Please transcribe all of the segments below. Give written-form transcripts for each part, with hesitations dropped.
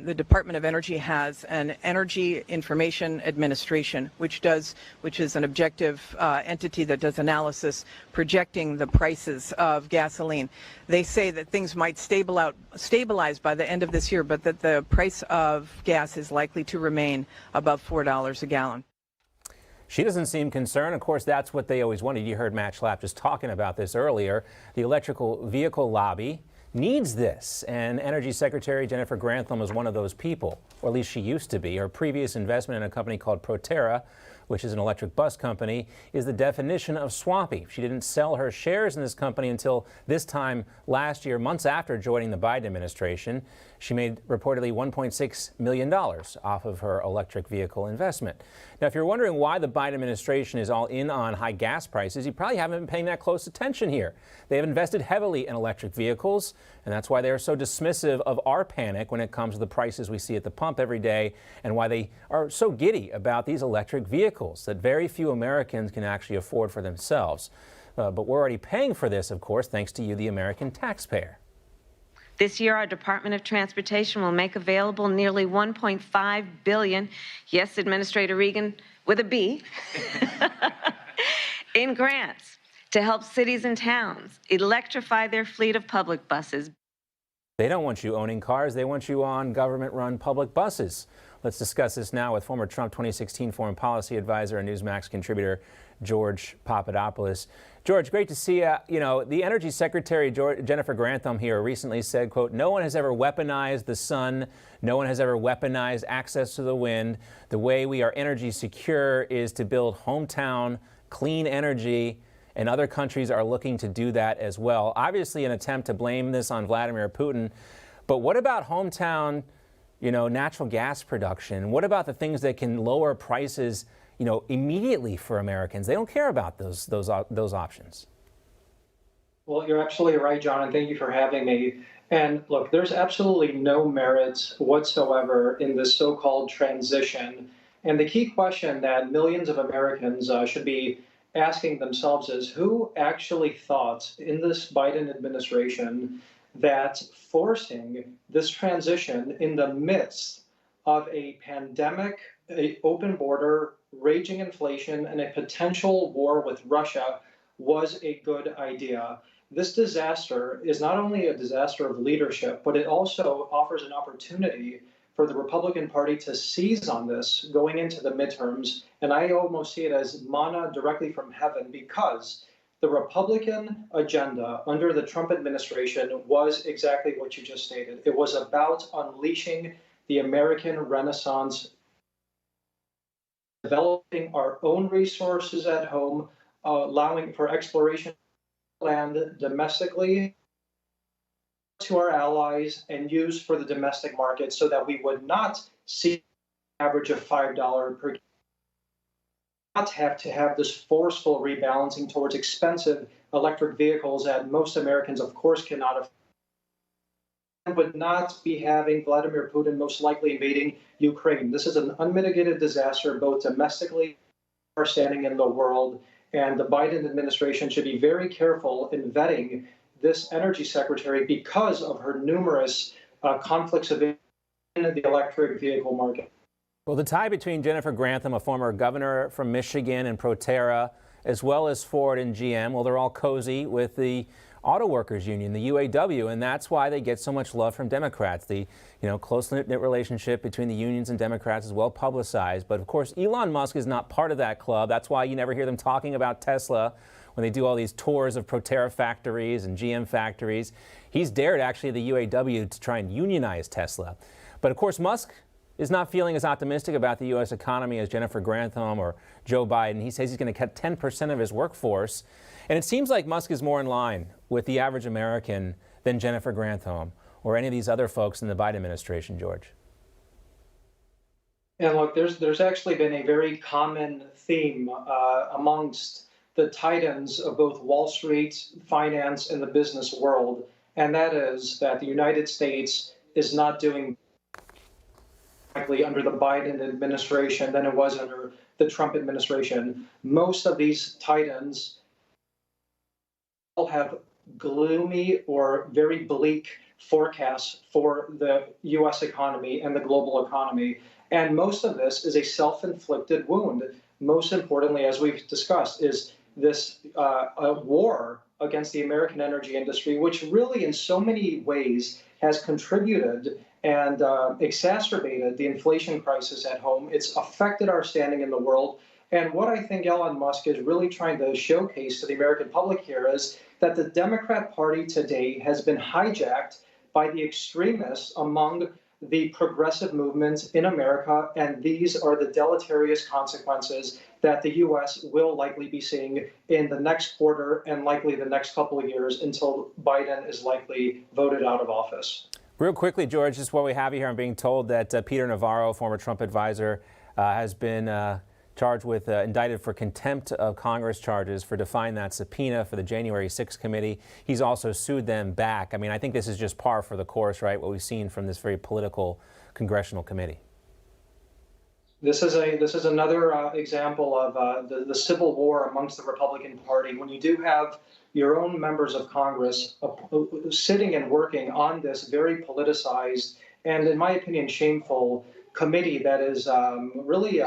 the Department of Energy has an Energy Information Administration, which is an objective entity that does analysis projecting the prices of gasoline. They say that things might stabilize by the end of this year, but that the price of gas is likely to remain above $4 a gallon. She doesn't seem concerned. Of course, that's what they always wanted. You heard Matt Schlapp just talking about this earlier. The electrical vehicle lobby needs this, and Energy Secretary Jennifer Grantham is one of those people, or at least she used to be. Her previous investment in a company called Proterra, which is an electric bus company, is the definition of swampy. She didn't sell her shares in this company until this time last year, months after joining the Biden administration. She made reportedly $1.6 million off of her electric vehicle investment. Now, if you're wondering why the Biden administration is all in on high gas prices, you probably haven't been paying that close attention here. They have invested heavily in electric vehicles, and that's why they are so dismissive of our panic when it comes to the prices we see at the pump every day, and why they are so giddy about these electric vehicles that very few Americans can actually afford for themselves. But we're already paying for this, of course, thanks to you, the American taxpayer. This year, our Department of Transportation will make available nearly $1.5 billion, yes, Administrator Regan, with a B, in grants to help cities and towns electrify their fleet of public buses. They don't want you owning cars. They want you on government-run public buses. Let's discuss this now with former Trump 2016 Foreign Policy Advisor and Newsmax contributor George Papadopoulos. George, great to see you. You know, the Energy Secretary Jennifer Grantham here recently said, quote, "No one has ever weaponized the sun. No one has ever weaponized access to the wind. The way we are energy secure is to build hometown clean energy, and other countries are looking to do that as well." Obviously an attempt to blame this on Vladimir Putin. But what about hometown, natural gas production? What about the things that can lower prices, immediately for Americans? They don't care about those options. Well, you're absolutely right, John, and thank you for having me. And look, there's absolutely no merit whatsoever in this so-called transition. And the key question that millions of Americans should be asking themselves is, who actually thought in this Biden administration that forcing this transition in the midst of a pandemic, an open border, raging inflation, and a potential war with Russia was a good idea? This disaster is not only a disaster of leadership, but it also offers an opportunity for the Republican Party to seize on this going into the midterms. And I almost see it as manna directly from heaven, because the Republican agenda under the Trump administration was exactly what you just stated. It was about unleashing the American Renaissance, developing our own resources at home, allowing for exploration of land domestically to our allies and use for the domestic market, so that we would not see an average of $5 per gallon, not have to have this forceful rebalancing towards expensive electric vehicles that most Americans, of course, cannot afford, and would not be having Vladimir Putin most likely invading Ukraine. This is an unmitigated disaster, both domestically and standing in the world, and the Biden administration should be very careful in vetting this energy secretary because of her numerous conflicts of interest in the electric vehicle market. Well, the tie between Jennifer Grantham, a former governor from Michigan, and Proterra, as well as Ford and GM, well, they're all cozy with the Auto Workers Union, the UAW, and that's why they get so much love from Democrats. The close-knit relationship between the unions and Democrats is well publicized. But of course, Elon Musk is not part of that club. That's why you never hear them talking about Tesla when they do all these tours of Proterra factories and GM factories. He's dared actually the UAW to try and unionize Tesla. But of course, Musk is not feeling as optimistic about the U.S. economy as Jennifer Grantham or Joe Biden. He says he's going to cut 10% of his workforce. And it seems like Musk is more in line with the average American than Jennifer Grantham or any of these other folks in the Biden administration, George. And look, there's actually been a very common theme amongst the titans of both Wall Street, finance, and the business world, and that is that the United States is not doing under the Biden administration than it was under the Trump administration. Most of these titans all have gloomy or very bleak forecasts for the U.S. economy and the global economy. And most of this is a self-inflicted wound. Most importantly, as we've discussed, is this a war against the American energy industry, which really in so many ways has contributed and exacerbated the inflation crisis at home. It's affected our standing in the world. And what I think Elon Musk is really trying to showcase to the American public here is that the Democrat Party today has been hijacked by the extremists among the progressive movements in America, and these are the deleterious consequences that the U.S. will likely be seeing in the next quarter and likely the next couple of years until Biden is likely voted out of office. Real quickly, George, just while we have you here, I'm being told that Peter Navarro, former Trump advisor, has been charged with indicted for contempt of Congress charges for defying that subpoena for the January 6th committee. He's also sued them back. I mean, I think this is just par for the course, right? What we've seen from this very political congressional committee. This is another example of the civil war amongst the Republican Party. When you do have your own members of Congress sitting and working on this very politicized and, in my opinion, shameful committee that is really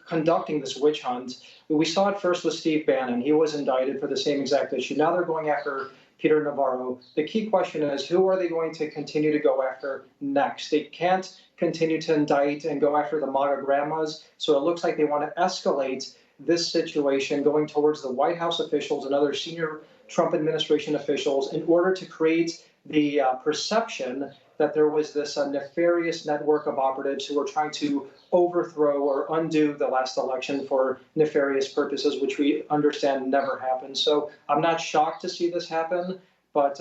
conducting this witch hunt. We saw it first with Steve Bannon. He was indicted for the same exact issue. Now they're going after Peter Navarro. The key question is, who are they going to continue to go after next? They can't continue to indict and go after the MAGA grandmas. So it looks like they want to escalate this situation going towards the White House officials and other senior Trump administration officials in order to create the perception that there was this nefarious network of operatives who were trying to overthrow or undo the last election for nefarious purposes, which we understand never happened. So I'm not shocked to see this happen, but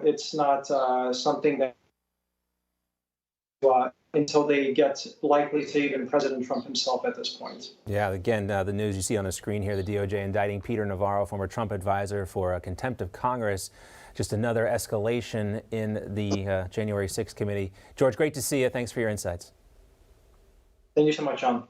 it's not something that until they get likely to even President Trump himself at this point. Yeah, again, the news you see on the screen here, the DOJ indicting Peter Navarro, former Trump advisor, for contempt of Congress. Just another escalation in the January 6th committee. George, great to see you. Thanks for your insights. Thank you so much, John.